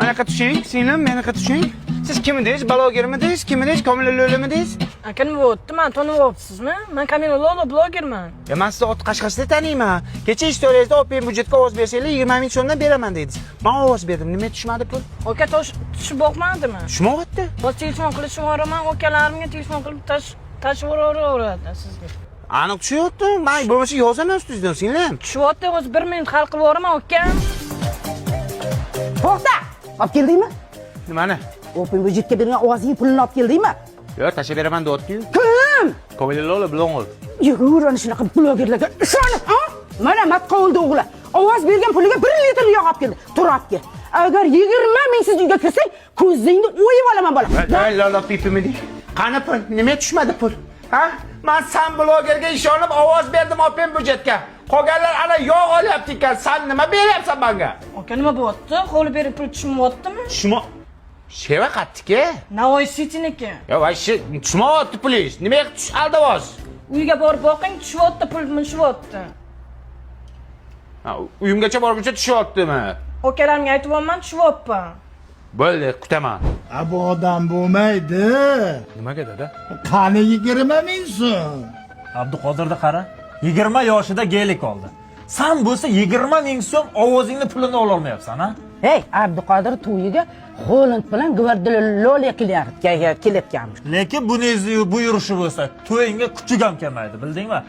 Mana tushing, singlim, meni tushing. Siz kim edingiz? Blogermidingiz? Kim edingiz? Komila Lo'lamidingiz? Aka nima bo'pti? Men taniyapsizmi? Men Kamila Lo'la blogerman. Ya men sizni ot qashqasida taniyman. Kecha istoriyangizda Open budjetga ovoz bersanglar 20 ming so'mdan beraman dedingiz. Men ovoz berdim. Nima tushmadi pul? Aka tushib boqmadimi? Tushmayapti. Hozir telefon qilishim boraman, akalarimga telefon qilib tashib yuboraveradi sizga. Aniq tushyapti. Men bo'lmasa yozaman ustingizdan, singlim. Tushyapti, o'zi 1 minut hal qilib yuboraman, aka. To'xta! Olib keldingmi? Nimani? Open budjetga bergan ovozing pulini olib keldingmi? Yo'q, tashlab beraman deyapti-yu. Kim? Komila Lo'la bloger. Yugur, ana shunaqa blogerlarga ishonib, ha? Mana matqovul o'g'li. Ovoz bergan puliga 1 litr yog' olib keldi. Turabga. Agar 20 ming siz uyga kirsang, ko'zingni o'yib olaman bola. Hey, Lola pipimidi. Qani pul? Nima tushmadi pul? Ha? Men san blogerga ishonib ovoz berdim Open budjetga. Qolganlar ana yog' olyapti ekan. Sen nima beryapsan menga? Aka nima bo'pti? Qo'li berib pul tushmayaptimi? Shimo Sheva qatdiki? Navoiy City'niki. Yo, vayshi, tushmayapti pulingiz. Nimaga tush aldavoz? Uyga borib boqing, tushyapti, pul tushyapti. Ha, uyimgacha borguncha tushyaptimi? Akalarimga aytyapman, tushyapti. Bo'ldi, kutaman. Bu odam bo'lmaydi. Nimaga dada? Qani 20 ming so'm. Abduqodirni qara. 20 yoshida geylik oldi. Sen bo'lsa 20 ming so'm ovozingni pulini ola olmayapsan, ha? Hey, Abduqodir to'yiga Holland bilan Gvardiola kelyapti. Lekin bu yurishi bo'lsa, to'yingga kuchugam kelmaydi, bildingmi?